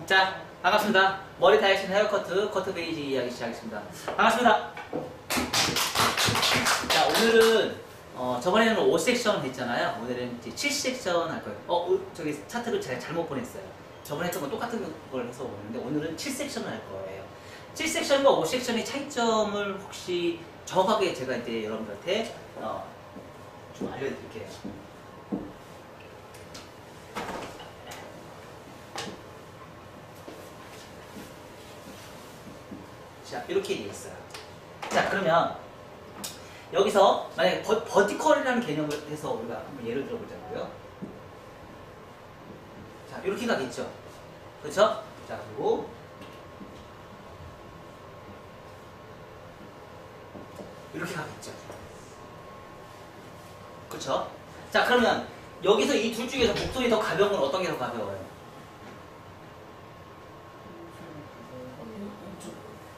자, 반갑습니다. 머리 다이신 헤어커트, 커트 베이지 이야기 시작하겠습니다. 반갑습니다. 자, 오늘은 저번에는 5섹션 했잖아요. 오늘은 이제 7섹션 할 거예요. 저기 차트를 제가 잘못 보냈어요. 저번에 했던 거 똑같은 걸 해서 오는데 오늘은 7섹션을 할 거예요. 7섹션과 5섹션의 차이점을 혹시 정확하게 제가 이제 여러분들한테 좀 알려드릴게요. 자, 이렇게 되어 있어요. 자, 그러면 여기서 만약에 버티컬이라는 개념을 해서 우리가 한번 예를 들어보자고요. 자, 이렇게 가겠죠. 그렇죠? 자, 그리고 이렇게 가겠죠. 그렇죠? 자, 그러면 여기서 이 둘 중에서 곡선이 더 가벼운 건 어떤 게 더 가벼워요?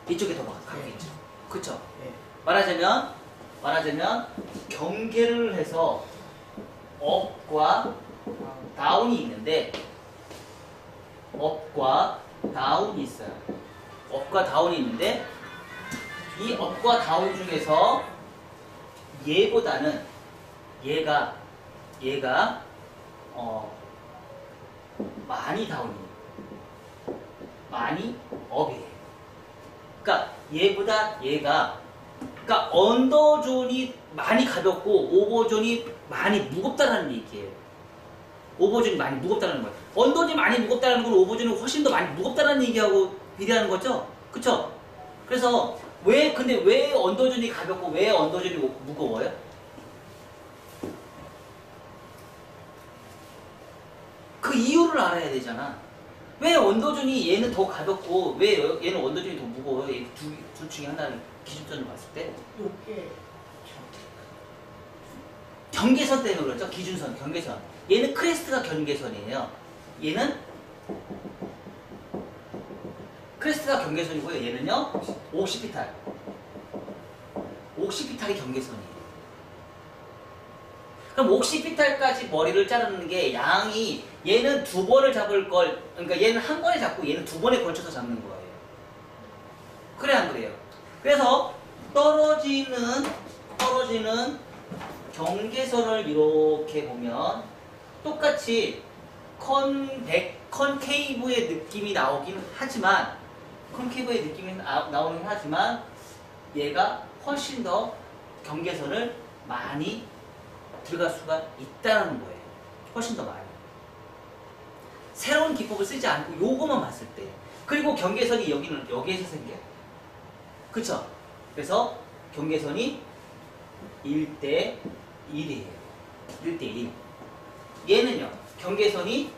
이쪽이 더 가볍겠죠. 그쵸? 네. 말하자면 경계를 해서 업과 다운이 있는데 업과 다운이 있어요. 업과 다운이 있는데 이 업과 다운 중에서 얘보다는 얘가 많이 다운이에요. 많이 업이에요. 그러니까 얘보다 얘가 그러니까 언더존이 많이 가볍고 오버존이 많이 무겁다는 얘기예요. 오버존이 많이 무겁다는 거예요. 언더존이 많이 무겁다는 건 오버존이 훨씬 더 많이 무겁다는 얘기하고 비례하는 거죠. 그쵸? 그래서 근데 왜 언더존이 가볍고 왜 언더존이 무거워요? 그 이유를 알아야 되잖아. 왜 언더존이 얘는 더 가볍고 왜 얘는 언더존이 더 무거워요? 얘 둘 중에 하나를 기준선을 봤을 때 이렇게 경계선 때문에 그렇죠. 기준선, 경계선. 얘는 크레스트가 경계선이에요. 얘는 크레스트가 경계선이고요. 얘는요 옥시피탈. 옥시피탈이 경계선이에요. 그럼 옥시피탈까지 머리를 자르는 게 양이 얘는 두 번을 잡을 걸, 그러니까 얘는 한 번에 잡고 얘는 두 번에 걸쳐서 잡는 거예요. 그래 안 그래요? 그래서 떨어지는 경계선을 이렇게 보면 똑같이 컨케이브의 느낌이 나오긴 하지만 나오긴 하지만 얘가 훨씬 더 경계선을 많이 들어갈 수가 있다는 거예요. 훨씬 더 많이. 새로운 기법을 쓰지 않고 요거만 봤을 때. 그리고 경계선이 여기에서 생겨요. 그쵸? 그래서 경계선이 1대 1이에요. 1대 1. 얘는요, 경계선이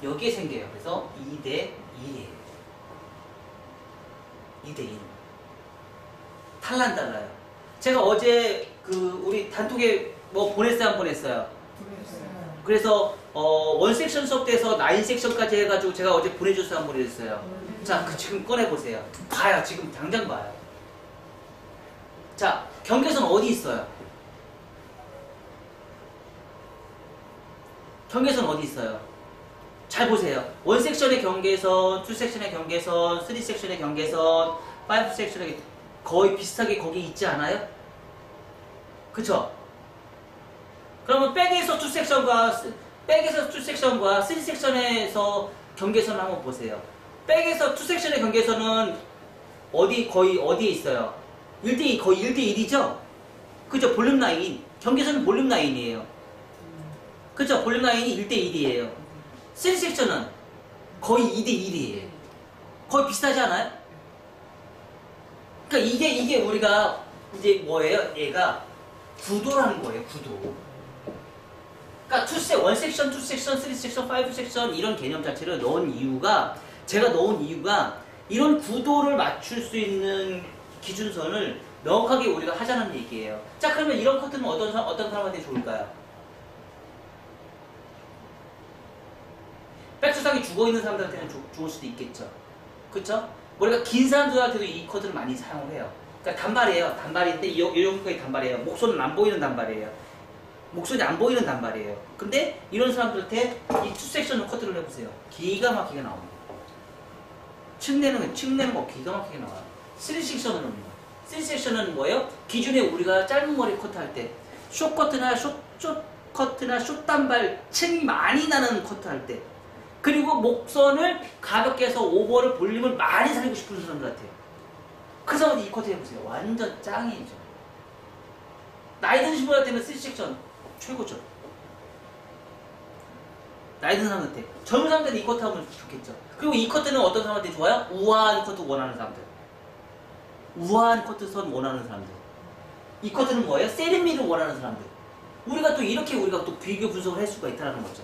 여기에 생겨요. 그래서 2대 1이에요. 2대 1. 달라요. 제가 어제 우리 단톡에 보냈어요, 안 보냈어요? 그래서 원 섹션 수업 때에서 9 섹션까지 해가지고 제가 어제 보내줬어요, 안 보내줬어요? 자, 지금 꺼내보세요. 봐요, 지금 당장 봐요. 자, 경계선 어디 있어요? 경계선 어디 있어요? 잘 보세요. 1 섹션의 경계선, 2 섹션의 경계선, 3 섹션의 경계선, 5 섹션의 거의 비슷하게 거기 있지 않아요? 그쵸? 그러면 백에서 2 섹션과 3 섹션에서 경계선을 한번 보세요. 백에서 2 섹션의 경계선은 거의 어디에 있어요? 1대2, 거의 1대1이죠? 그죠? 볼륨 라인. 경계선은 볼륨 라인이에요. 그죠? 볼륨 라인이 1대1이에요. 3 섹션은 거의 2대1이에요. 거의 비슷하지 않아요? 그러니까 이게 우리가 이제 뭐예요? 얘가 구도라는 거예요, 구도. 그러니까 1 섹션, 2 섹션, 3 섹션, 5 섹션 이런 개념 자체를 제가 넣은 이유가 이런 구도를 맞출 수 있는 기준선을 명확하게 우리가 하자는 얘기예요. 자, 그러면 이런 커트는 어떤 사람한테 좋을까요? 백수상이 죽어있는 사람들한테는 좋을 수도 있겠죠. 그쵸? 머리가 긴 사람들한테도 이 커트를 많이 사용을 해요. 그러니까 단발이에요. 단발인데 이 정도까지 단발이에요. 목선은 안 보이는 단발이에요. 목선이 안 보이는 단발이에요. 근데 이런 사람들한테 이 투섹션 커트를 해보세요. 기가 막히게 나옵니다. 층 내는 거 기가 막히게 나와요. 3섹션으로는 3섹션은 뭐예요? 기존에 우리가 짧은 머리 커트할 때 숏커트나 숏커트나 숏단발 층이 많이 나는 커트할 때, 그리고 목선을 가볍게 해서 오버를 볼륨을 많이 살리고 싶은 사람들한테, 그 사람한테 이 커트 해보세요. 완전 짱이죠. 나이 드신 분한테는 3섹션 최고죠. 나이 든 사람한테. 젊은 사람들은 이 커트 하면 좋겠죠. 그리고 이 커트는 어떤 사람한테 좋아요? 우아한 커트 원하는 사람들. 우아한 커트선 원하는 사람들. 이 커트는 뭐예요? 세련미를 원하는 사람들. 우리가 또 이렇게 우리가 또 비교 분석을 할 수가 있다는 거죠.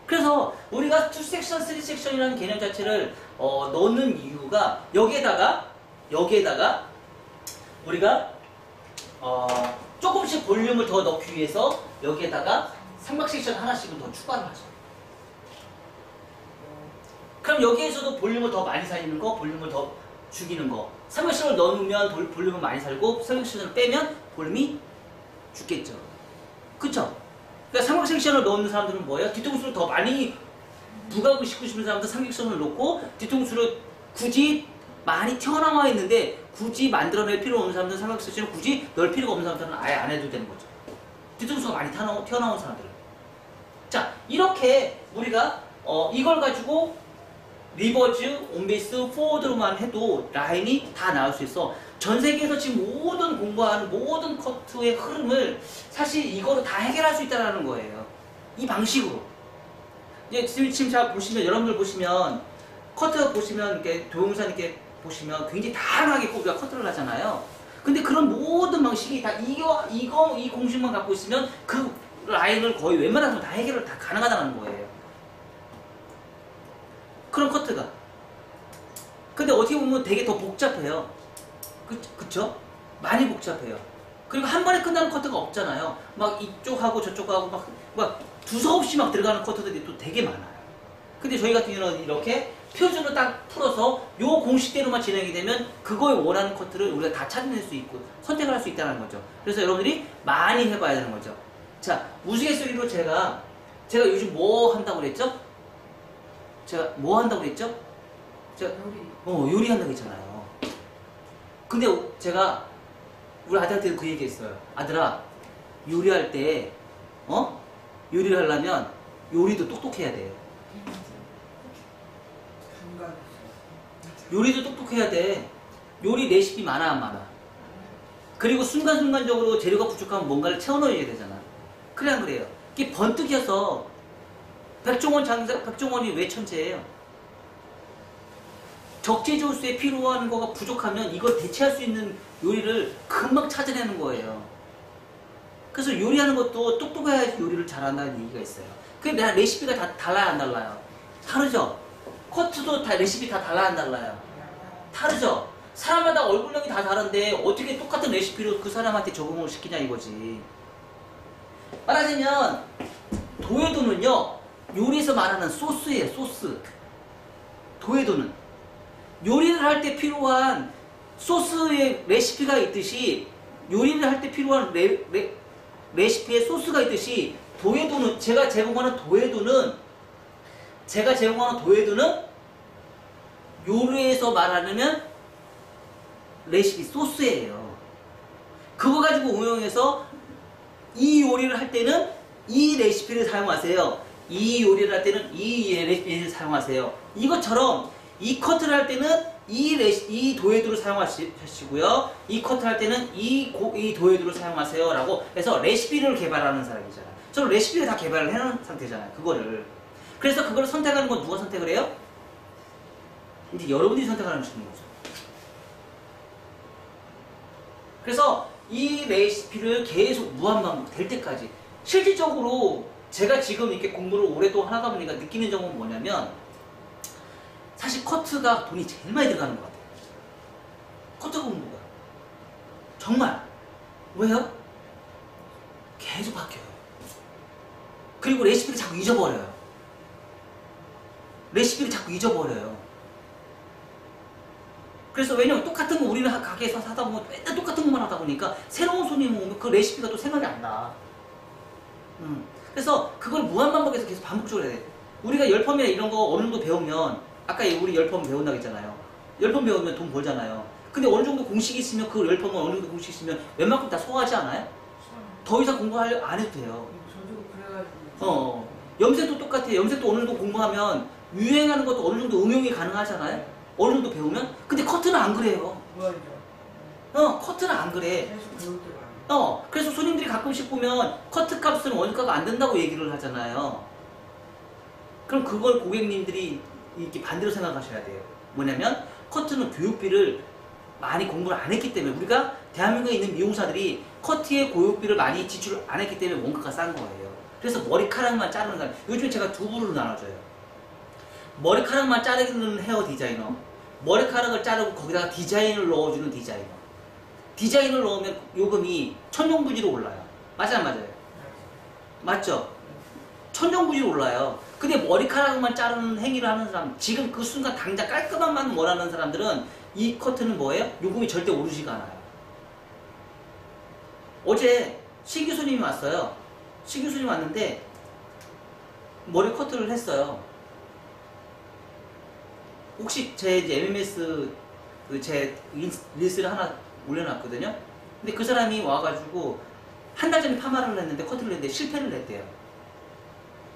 그래서 우리가 2섹션, 3섹션이라는 개념 자체를 넣는 이유가 여기에다가 우리가 조금씩 볼륨을 더 넣기 위해서 여기에다가 삼각 섹션 하나씩은 더 추가를 하죠. 그럼 여기에서도 볼륨을 더 많이 살리는 거, 볼륨을 더 죽이는 거. 삼각 섹션을 넣으면 볼륨을 많이 살고 삼각 섹션을 빼면 볼륨이 죽겠죠. 그쵸? 그러니까 삼각 섹션을 넣는 사람들은 뭐예요? 뒤통수를 더 많이 부각을 시키고 싶은 사람들 삼각 섹션을 넣고 뒤통수를 굳이 많이 튀어나와 있는데 굳이 만들어낼 필요 없는 사람들은 삼각 섹션을 굳이 넣을 필요가 없는 사람들은 아예 안 해도 되는 거죠. 뒤통수가 많이 튀어나온 사람들은. 자, 이렇게 우리가 이걸 가지고 리버즈, 온베이스, 포워드로만 해도 라인이 다 나올 수 있어. 전 세계에서 지금 모든 공부하는 모든 커트의 흐름을 사실 이거로 다 해결할 수 있다는 거예요. 이 방식으로. 이제 지금 잘 보시면, 여러분들 보시면 커트 보시면 이렇게 동영상 이렇게 보시면 굉장히 다양하게 우리가 커트를 하잖아요. 근데 그런 모든 방식이 다 이 공식만 갖고 있으면 그 라인을 거의 웬만하면 다 해결을 다 가능하다는 거예요. 그런 커트가. 근데 어떻게 보면 되게 더 복잡해요. 그쵸? 많이 복잡해요. 그리고 한 번에 끝나는 커트가 없잖아요. 막 이쪽하고 저쪽하고 막 두서없이 막 들어가는 커트들이 또 되게 많아요. 근데 저희 같은 경우는 이렇게 표준을 딱 풀어서 요 공식대로만 진행이 되면 그거에 원하는 커트를 우리가 다 찾아낼 수 있고 선택을 할 수 있다는 거죠. 그래서 여러분들이 많이 해봐야 되는 거죠. 자, 우스갯소리로 제가 요즘 뭐 한다고 그랬죠? 제가 뭐 한다고 그랬죠? 제가 요리한다고 했잖아요. 근데 제가 우리 아들한테 그 얘기 했어요. 아들아, 요리할 때 요리를 하려면 요리도 똑똑해야 돼. 요리도 똑똑해야 돼. 요리 레시피 많아 안 많아? 그리고 순간순간적으로 재료가 부족하면 뭔가를 채워넣어야 되잖아. 그래 안 그래요? 이게 번뜩여서 백종원이 왜 천재예요? 적재조수에 필요한 거가 부족하면 이걸 대체할 수 있는 요리를 금방 찾아내는 거예요. 그래서 요리하는 것도 똑똑해야지 요리를 잘한다는 얘기가 있어요. 근데 레시피가 다 달라요 안 달라요? 다르죠? 커트도 다 레시피 다 달라요 안 달라요? 다르죠? 사람마다 얼굴형이 다 다른데 어떻게 똑같은 레시피로 그 사람한테 적응을 시키냐 이거지. 말하자면 도해도는요, 요리에서 말하는 소스예요. 소스. 도해도는 요리를 할 때 필요한 소스의 레시피가 있듯이, 요리를 할 때 필요한 레시피의 소스가 있듯이, 도해도는 제가 제공하는 도해도는 요리에서 말하면 레시피 소스예요. 그거 가지고 응용해서 이 요리를 할 때는 이 레시피를 사용하세요. 이 요리를 할 때는 이 레시피를 사용하세요. 이것처럼 이 커트를 할 때는 이 도해도를 사용하시고요. 이 커트를 할 때는 이 도해도를 사용하세요. 라고 해서 레시피를 개발하는 사람이잖아요. 저는 레시피를 다 개발을 해놓은 상태잖아요. 그거를. 그래서 그걸 선택하는 건 누가 선택을 해요? 이제 여러분들이 선택하는 거죠. 그래서 이 레시피를 계속 무한반복 될 때까지, 실질적으로 제가 지금 이렇게 공부를 오랫동안 하다 보니까 느끼는 점은 뭐냐면, 사실 커트가 돈이 제일 많이 들어가는 것 같아요. 커트 공부가. 정말. 왜요? 계속 바뀌어요. 그리고 레시피를 자꾸 잊어버려요. 그래서 왜냐면 똑같은 거 우리는 가게에서 사다 보면 맨날 똑같은 것만 하다 보니까 새로운 손님 오면 그 레시피가 또 생각이 안 나. 그래서 그걸 무한반복해서 계속 반복적으로 해야 돼. 우리가 열펌이나 이런 거 어느 정도 배우면, 아까 우리 열펌 배운다고 했잖아요. 열펌 배우면 돈 벌잖아요. 근데 어느 정도 공식이 있으면, 그 열펌은 어느 정도 공식이 있으면 웬만큼 다 소화하지 않아요? 더 이상 공부하려 안 해도 돼요. 저도 그래가지고. 염색도 똑같아요. 염색도 어느 정도 공부하면 유행하는 것도 어느 정도 응용이 가능하잖아요. 어느 정도 배우면. 근데 커트는 안 그래요. 커트는 안 그래. 계속 배울 때 많아요. 그래서 손님들이 가끔씩 보면 커트 값은 원가가 안 된다고 얘기를 하잖아요. 그럼 그걸 고객님들이 이렇게 반대로 생각하셔야 돼요. 뭐냐면 커트는 교육비를 많이 공부를 안 했기 때문에, 우리가 대한민국에 있는 미용사들이 커트에 교육비를 많이 지출을 안 했기 때문에 원가가 싼 거예요. 그래서 머리카락만 자르는 사람, 요즘 제가 두 부류로 나눠줘요. 머리카락만 자르는 헤어 디자이너, 머리카락을 자르고 거기다가 디자인을 넣어주는 디자이너. 디자인을 넣으면 요금이 천정부지로 올라요. 맞아요, 안 맞아요? 맞죠? 천정부지로 올라요. 근데 머리카락만 자르는 행위를 하는 사람, 지금 그 순간 당장 깔끔한 만 원하는 사람들은 이 커트는 뭐예요? 요금이 절대 오르지가 않아요. 어제 신규 손님이 왔어요. 신규 손님이 왔는데 머리 커트를 했어요. 혹시 제 이제 MMS 제 릴스를 하나 올려놨거든요. 근데 그 사람이 와가지고 한 달 전에 파마를 했는데, 커트를 했는데 실패를 했대요.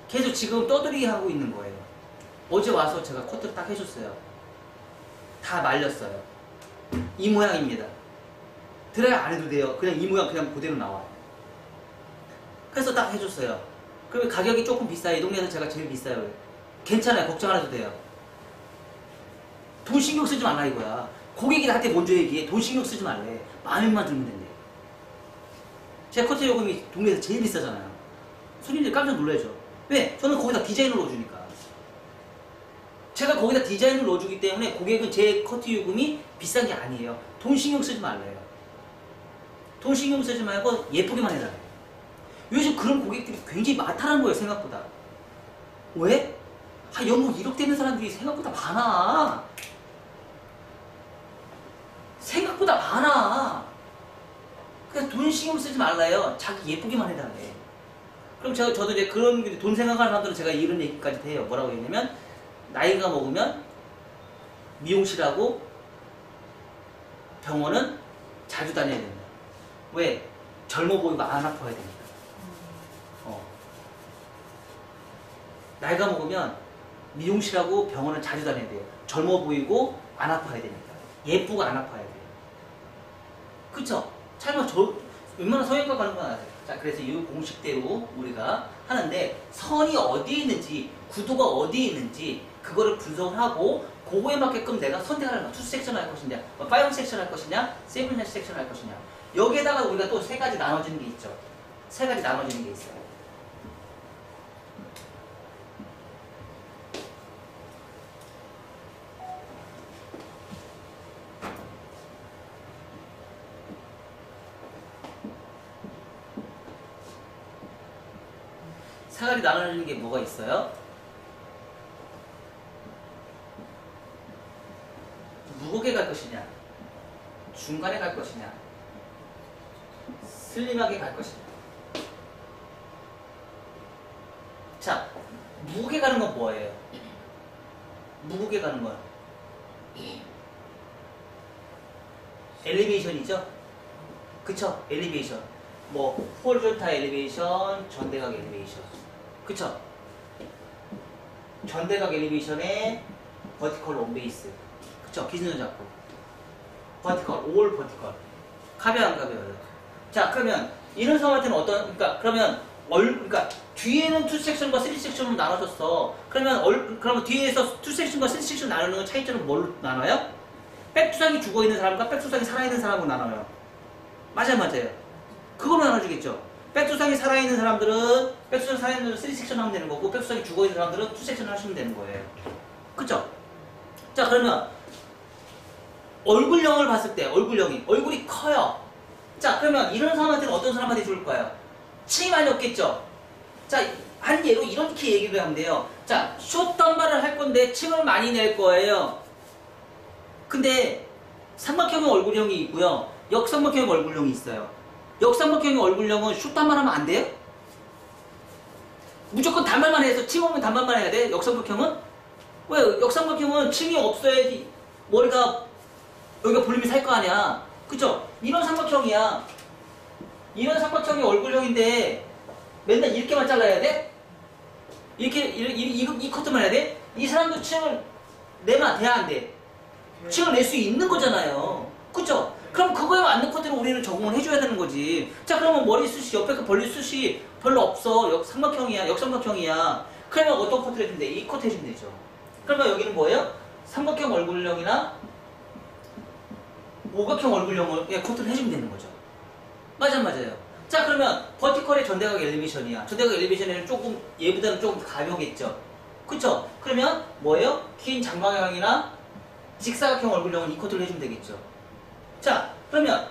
계속 지금 떠들이 하고 있는 거예요. 어제 와서 제가 커트를 딱 해줬어요. 다 말렸어요. 이 모양입니다. 드라이 안 해도 돼요. 그냥 이 모양 그냥 그대로 나와요. 그래서 딱 해줬어요. 그러면 가격이 조금 비싸요. 이 동네에서 제가 제일 비싸요. 괜찮아요. 걱정 안 해도 돼요. 돈 신경 쓰지 말라 이거야. 고객이 나한테 먼저 얘기해. 돈 신경 쓰지 말래. 마음만 들면 된대. 제 커트 요금이 동네에서 제일 비싸잖아요. 손님들이 깜짝 놀라죠. 왜? 저는 거기다 디자인을 넣어주니까. 제가 거기다 디자인을 넣어주기 때문에 고객은 제 커트 요금이 비싼 게 아니에요. 돈 신경 쓰지 말래요. 돈 신경 쓰지 말고 예쁘게만 해달래요. 요즘 그런 고객들이 굉장히 많다는 거예요, 생각보다. 왜? 연봉 1억 되는 사람들이 생각보다 많아. 생각보다 많아. 그냥 돈 신경 쓰지 말라요. 자기 예쁘게만 해달래. 그럼 저도 이제 그런 돈 생각하는 사람들은 제가 이런 얘기까지 해요. 뭐라고 했냐면, 나이가 먹으면 미용실하고 병원은 자주 다녀야 된다. 왜? 젊어 보이고 안 아파야 되니까. 나이가 먹으면 미용실하고 병원은 자주 다녀야 돼요. 젊어 보이고 안 아파야 되니까. 예쁘고 안 아파야 돼요. 그쵸? 차이가 웬만한 성형외과 가는 건 아세요? 자, 그래서 이 공식대로 우리가 하는데, 선이 어디에 있는지, 구도가 어디에 있는지 그거를 분석을 하고 그거에 맞게끔 내가 선택을 하는 거야. 2섹션 할 것이냐, 5섹션 할 것이냐, 7섹션 할 것이냐. 여기에다가 우리가 또 세 가지 나눠지는 게 있죠. 세 가지 나눠지는 게 있어요. 세 가지 나눠지는 게 뭐가 있어요? 무겁게 갈 것이냐, 중간에 갈 것이냐, 슬림하게 갈 것이냐. 자, 무겁게 가는 건 뭐예요? 무겁게 가는 건 엘리베이션이죠? 그쵸? 엘리베이션. 뭐 홀졸타 엘리베이션, 전대각 엘리베이션. 그쵸? 전대각 엘리베이션에 버티컬 온베이스. 그쵸? 기준을 잡고 버티컬, 올 버티컬. 가벼워 안 가벼워요? 자, 그러면 이런 상황한테는 그러니까 뒤에는 2섹션과 3섹션으로 나눠졌어. 그러면 뒤에서 2섹션과 3섹션 나누는 건 차이점은 뭘로 나눠요? 백투상이 죽어있는 사람과 백투상이 살아있는 사람으로 나눠요. 맞아요. 그걸로 나눠주겠죠. 백투상이 살아있는 사람들은 백투상이 살아있는 사람들은 3섹션 하면 되는 거고, 백투상이 죽어있는 사람들은 2섹션 하시면 되는 거예요. 그쵸? 자, 그러면 얼굴형을 봤을 때 얼굴이 커요. 자, 그러면 이런 사람한테는 어떤 사람한테 좋을 거예요? 층이 많이 없겠죠? 자, 한 예로 이렇게 얘기를 하면 돼요. 자, 숏단발을 할 건데 층을 많이 낼 거예요. 근데 삼각형의 얼굴형이 있고요, 역삼각형의 얼굴형이 있어요. 역삼각형의 얼굴형은 숏단발 하면 안 돼요? 무조건 단말만 해서 층 없는 단말만 해야 돼? 역삼각형은? 왜? 역삼각형은 층이 없어야지 머리가 여기가 볼륨이 살 거 아니야. 그쵸? 이런 삼각형이야. 이런 삼각형이 얼굴형인데 맨날 이렇게만 잘라야 돼? 이 커트만 해야 돼? 이 사람도 층을 내면 돼야 안 돼? 층을 낼 수 있는 거잖아요. 그쵸? 그럼 그거에 맞는 커트를 우리는 적응을 해줘야 되는 거지. 자, 그러면 머리숱이, 옆에 그 벌리숱이 별로 없어. 역삼각형이야. 그러면 어떤 커트를 해주면 돼? 이 커트 해주면 되죠. 그러면 여기는 뭐예요? 삼각형 얼굴형이나 오각형 얼굴형을 커트를 해주면 되는 거죠. 맞아요. 자, 그러면 버티컬의 전대각 엘리베이션이야. 전대각 엘리베이션에는 조금 얘보다는 조금 가벼겠죠. 그쵸? 그러면 뭐예요? 긴 장방향이나 직사각형 얼굴형은 이 커트를 해주면 되겠죠. 자, 그러면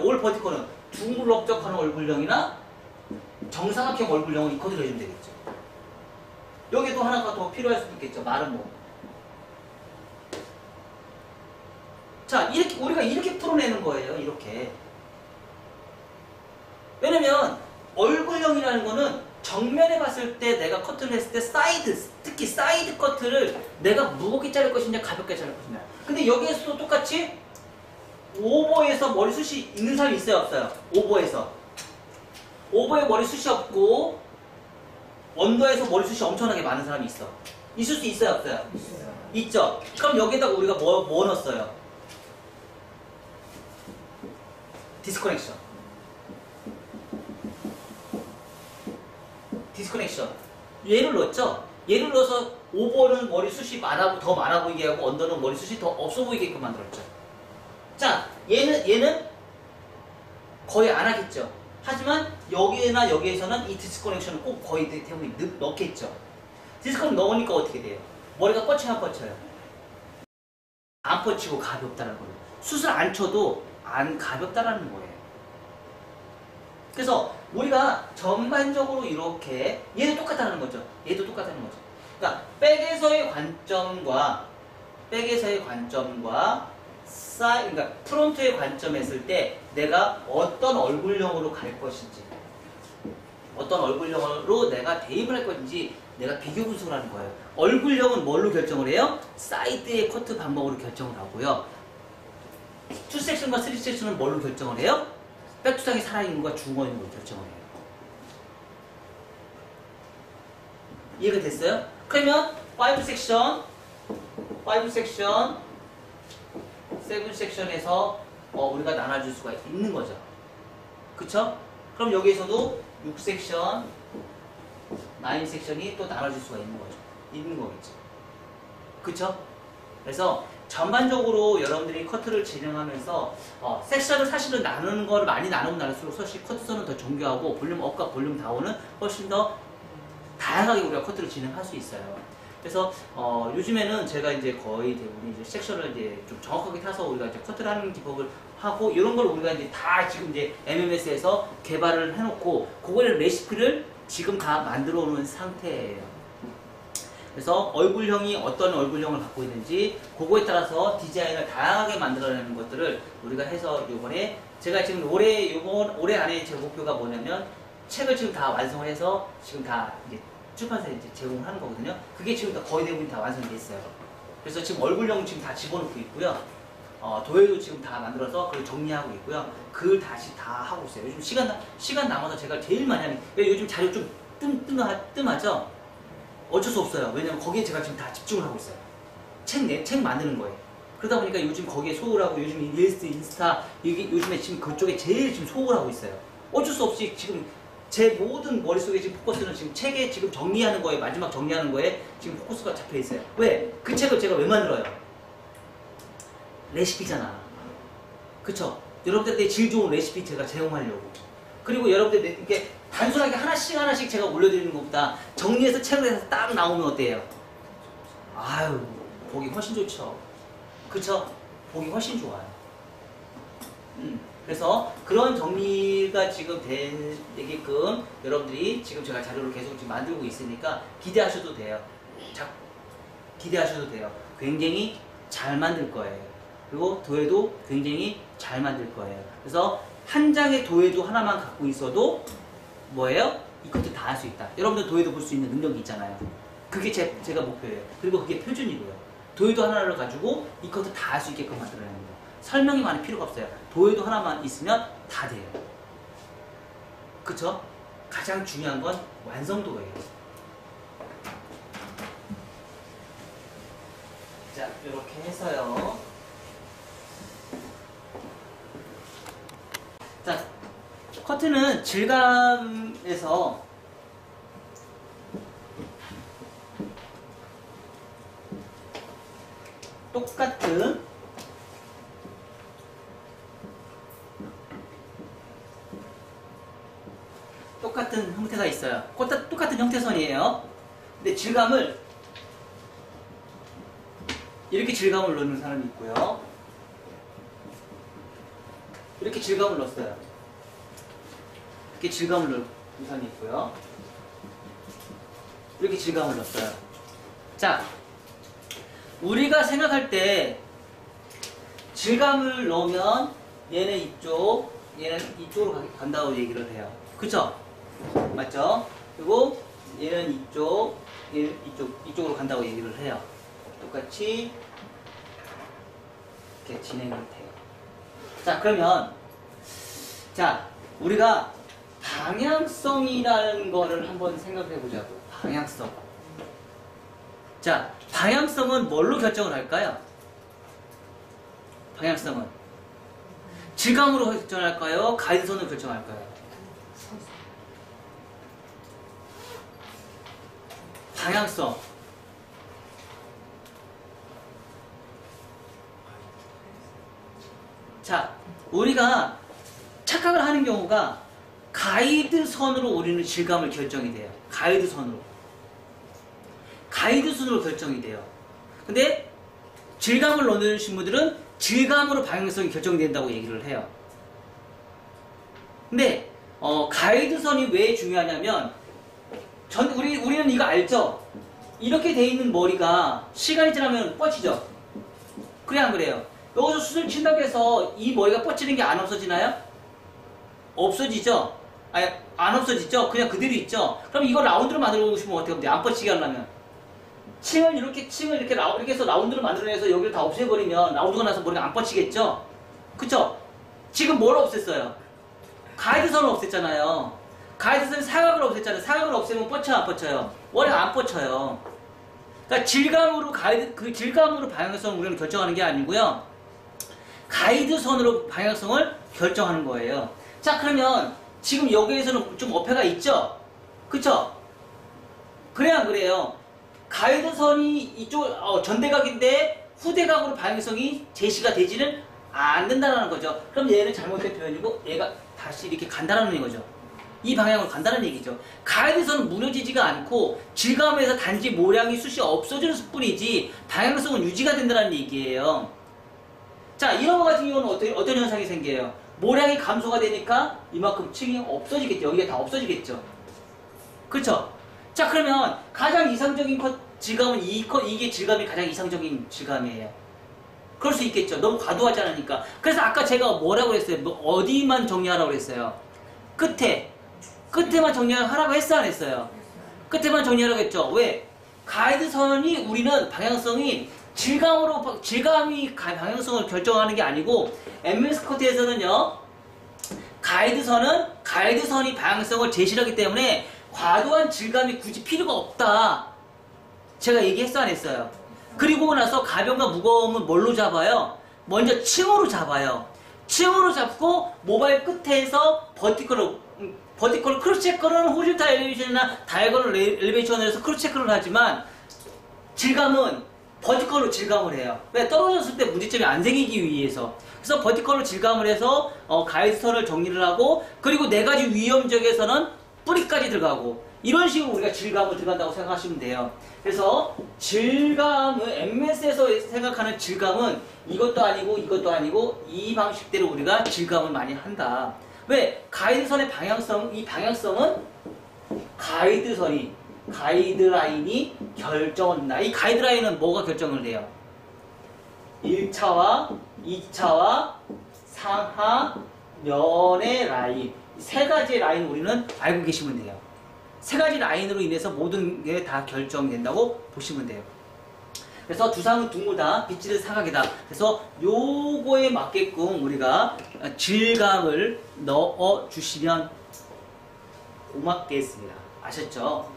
올 버티컬은 둥글럭적하는 얼굴형이나 정사각형 얼굴형은 이 커트를 해주면 되겠죠. 여기도 하나가 더 필요할 수도 있겠죠. 마른 몸. 자, 우리가 이렇게 풀어내는 거예요. 이렇게. 왜냐면 얼굴형이라는 거는 정면에 봤을 때 내가 커트를 했을 때 특히 사이드 커트를 내가 무겁게 자를 것이냐 가볍게 자를 것이냐. 근데 여기에서도 똑같이 오버에서 머리숱이 있는 사람이 있어요, 없어요? 오버에 머리숱이 없고 언더에서 머리숱이 엄청나게 많은 사람이 있어. 있을 수 있어요, 없어요? 있죠. 그럼 여기에다가 우리가 뭐 넣었어요? 디스커넥션. 얘를 넣었죠? 얘를 넣어서 오버는 머리숱이 더 많아 보이게 하고 언더는 머리숱이 더 없어 보이게끔 만들었죠. 자, 얘는 거의 안 하겠죠. 하지만 여기나 여기에서는 이 디스커넥션을 꼭 거의 대부분 넣겠죠. 디스커넥션 넣으니까 어떻게 돼요? 머리가 뻗쳐요, 안 뻗쳐요? 안 뻗치고 가볍다는 거예요. 숱을 안 쳐도 안 가볍다라는 거예요. 그래서 우리가 전반적으로 이렇게 얘도 똑같다는 거죠. 그러니까 백에서의 관점과 그러니까 프론트의 관점했을 때 내가 어떤 얼굴형으로 갈 것인지, 어떤 얼굴형으로 내가 대입을 할 것인지 내가 비교 분석을 하는 거예요. 얼굴형은 뭘로 결정을 해요? 사이드의 커트 방법으로 결정을 하고요. 2섹션과 3섹션은 뭘로 결정을 해요? 백투상이 살아있는 것과 죽어있는 걸 결정을 해요. 이해가 됐어요? 그러면 5섹션, 7섹션에서 우리가 나눠줄 수가 있는 거죠. 그쵸? 그럼 여기에서도 6섹션, 9섹션이 또 나눠질 수가 있는 거겠죠. 그쵸? 그래서 전반적으로 여러분들이 커트를 진행하면서 섹션을 사실은 나누는 걸 많이 나누면 나눌수록 사실 커트선은 더 정교하고 볼륨 업과 볼륨 다운은 훨씬 더 다양하게 우리가 커트를 진행할 수 있어요. 그래서 요즘에는 제가 이제 거의 대부분 이제 섹션을 이제 좀 정확하게 타서 우리가 이제 커트를 하는 기법을 하고 이런 걸 우리가 이제 다 지금 이제 MMS에서 개발을 해놓고 그거를 레시피를 지금 다 만들어 놓은 상태예요. 그래서 얼굴형이 어떤 얼굴형을 갖고 있는지 그거에 따라서 디자인을 다양하게 만들어내는 것들을 우리가 해서 요번에 제가 지금 올해 안에 제 목표가 뭐냐면 책을 지금 다 완성을 해서 지금 다 이제 출판사에 이제 제공을 하는 거거든요. 그게 지금 다 거의 대부분 다 완성이 됐어요. 그래서 지금 얼굴형 지금 다 집어넣고 있고요. 도예도 지금 다 만들어서 그걸 정리하고 있고요. 글 다시 다 하고 있어요. 요즘 시간 남아서 제가 제일 많이 하는 게 요즘 자료 좀 뜸하죠? 어쩔 수 없어요. 왜냐면 거기에 제가 지금 다 집중을 하고 있어요. 책 만드는 거예요. 그러다 보니까 요즘 거기에 소홀하고 요즘 릴스, 인스타 이게 요즘에 지금 그쪽에 제일 지금 소홀하고 있어요. 어쩔 수 없이 지금 제 모든 머릿속에 지금 포커스는 지금 책에 지금 정리하는 거에 마지막 정리하는 거에 지금 포커스가 잡혀 있어요. 왜? 그 책을 제가 왜 만들어요? 레시피잖아. 그쵸? 여러분들한테 질 좋은 레시피 제가 제공하려고. 그리고 여러분들 이렇게 단순하게 하나씩 제가 올려드리는 것보다 정리해서 책을 해서 딱 나오면 어때요? 아유, 보기 훨씬 좋죠. 그쵸? 보기 훨씬 좋아요. 그래서 그런 정리가 지금 되게끔 여러분들이 지금 제가 자료를 계속 지금 만들고 있으니까 기대하셔도 돼요. 기대하셔도 돼요. 굉장히 잘 만들 거예요. 그리고 도예도 굉장히 잘 만들 거예요. 그래서 한 장의 도예도 하나만 갖고 있어도 뭐예요? 이 커트 다 할 수 있다. 여러분들 도예도 볼 수 있는 능력이 있잖아요. 그게 제가 목표예요. 그리고 그게 표준이고요. 도예도 하나를 가지고 이 커트 다 할 수 있게끔 만들어내는 거. 설명이 많이 필요가 없어요. 도예도 하나만 있으면 다 돼요. 그쵸? 가장 중요한 건 완성도예요. 자, 이렇게 해서요. 자, 커트는 질감에서 똑같은 형태가 있어요. 똑같은 형태선이에요. 근데 질감을 이렇게 질감을 넣는 사람이 있고요. 이렇게 질감을 넣었어요. 이렇게 질감을 넣는 사람이 있고요. 이렇게 질감을 넣었어요. 자, 우리가 생각할 때 질감을 넣으면 얘는 이쪽, 얘는 이쪽으로 간다고 얘기를 해요. 그쵸? 맞죠? 그리고 얘는 이쪽, 얘는 이쪽으로 간다고 얘기를 해요. 똑같이 이렇게 진행을 돼요. 자, 그러면 자, 우리가 방향성이라는 거를 한번 생각해 보자고. 방향성. 자, 방향성은 뭘로 결정을 할까요? 방향성은 질감으로 결정할까요? 가이드선으로 결정할까요? 방향성. 자, 우리가 착각을 하는 경우가 가이드선으로 우리는 질감을 결정이 돼요. 가이드선으로 결정이 돼요. 근데 질감을 넣으신 분들은 질감으로 방향성이 결정이 된다고 얘기를 해요. 근데 가이드선이 왜 중요하냐면 우리는 이거 알죠? 이렇게 돼 있는 머리가 시간이 지나면 뻗치죠? 그래 안 그래요? 여기서 수술 친다고 해서 이 머리가 뻗치는 게 안 없어지나요? 없어지죠? 아니, 안 없어지죠? 그냥 그대로 있죠? 그럼 이거 라운드로 만들고 싶으면 어떻게 하면 돼? 안 뻗치게 하려면 층을 이렇게 해서 라운드로 만들어내서 여기를 다 없애버리면 라운드가 나서 머리가 안 뻗치겠죠? 그쵸? 지금 뭘 없앴어요? 가이드선을 없앴잖아요. 가이드선 사각을 없앴잖아요. 사각을 없애면 뻗쳐요, 안 뻗쳐요? 머리가 안 뻗쳐요. 그러니까 질감으로 질감으로 방향성을 우리는 결정하는 게 아니고요. 가이드선으로 방향성을 결정하는 거예요. 자, 그러면 지금 여기에서는 좀 어폐가 있죠? 그쵸? 그래야 안 그래요? 가이드선이 이쪽 전대각인데 후대각으로 방향성이 제시가 되지는 않는다는 거죠. 그럼 얘는 잘못된 표현이고 얘가 다시 이렇게 간다는 거죠. 이 방향으로 간다는 얘기죠. 가이드선은 무너지지가 않고 질감에서 단지 모량이 숱이 없어지는 뿐이지 방향성은 유지가 된다는 얘기예요. 자, 이런 거 같은 경우는 어떤 현상이 생겨요? 모량이 감소가 되니까 이만큼 층이 없어지겠죠. 여기가 다 없어지겠죠. 그렇죠? 자, 그러면 가장 이상적인 질감은 이게 질감이 가장 이상적인 질감이에요. 그럴 수 있겠죠. 너무 과도하지 않으니까. 그래서 아까 제가 뭐라고 했어요? 어디만 정리하라고 했어요? 끝에만 정리하라고 했어, 안 했어요? 끝에만 정리하라고 했죠. 왜? 가이드선이 우리는 방향성이 질감이 방향성을 결정하는 게 아니고 MS 커트에서는요, 가이드선이 방향성을 제시하기 때문에 과도한 질감이 굳이 필요가 없다. 제가 얘기했어, 안 했어요? 그리고 나서 가벼움과 무거움은 뭘로 잡아요? 먼저 층으로 잡아요. 층으로 잡고 모바일 끝에서 버티컬로 크로스 체크는 호리존탈 엘리베이션이나 다이아고널 엘리베이션에서 크로스 체크를 하지만 질감은 버티컬로 질감을 해요. 왜? 떨어졌을 때 문제점이 안 생기기 위해서. 그래서 버티컬로 질감을 해서 가이드선을 정리를 하고, 그리고 4가지 위험 지역에서는 뿌리까지 들어가고, 이런 식으로 우리가 질감을 들어간다고 생각하시면 돼요. 그래서 질감은 MS에서 생각하는 질감은 이것도 아니고 이 방식대로 우리가 질감을 많이 한다. 왜? 가이드선의 이 방향성은 가이드라인이 결정을 한다. 이 가이드라인은 뭐가 결정을 해요? 1차와 2차와 상하 면의 라인. 이 3가지의 라인 우리는 알고 계시면 돼요. 세 가지 라인으로 인해서 모든 게 다 결정된다고 보시면 돼요. 그래서 두상은 둥글다, 빗질은 사각이다. 그래서 요거에 맞게끔 우리가 질감을 넣어 주시면 고맙겠습니다. 아셨죠?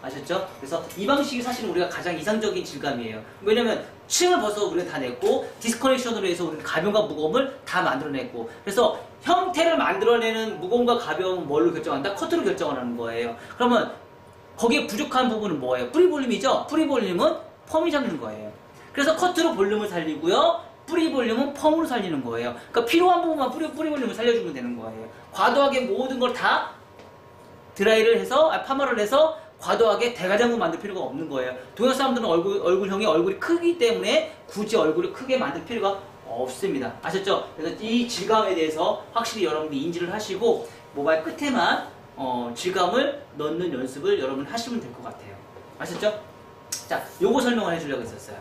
아셨죠? 그래서 이 방식이 사실은 우리가 가장 이상적인 질감이에요. 왜냐면 층을 벌써 우리가 다 냈고 디스커넥션으로 해서 우리가 가벼움과 무거움을 다 만들어냈고, 그래서 형태를 만들어내는 무거움과 가벼움은 뭘로 결정한다? 커트로 결정을 하는 거예요. 그러면 거기에 부족한 부분은 뭐예요? 뿌리 볼륨이죠? 뿌리 볼륨은 펌이 잡는 거예요. 그래서 커트로 볼륨을 살리고요, 뿌리 볼륨은 펌으로 살리는 거예요. 그러니까 필요한 부분만 뿌리 볼륨을 살려주면 되는 거예요. 과도하게 모든 걸 다 드라이를 해서, 파마를 해서 과도하게 대가장군 만들 필요가 없는 거예요. 동양 사람들은 얼굴형이 얼굴이 크기 때문에 굳이 얼굴을 크게 만들 필요가 없습니다. 아셨죠? 그래서 이 질감에 대해서 확실히 여러분들이 인지를 하시고 모발 끝에만 질감을 넣는 연습을 여러분 하시면 될 것 같아요. 아셨죠? 자, 요거 설명을 해주려고 했었어요.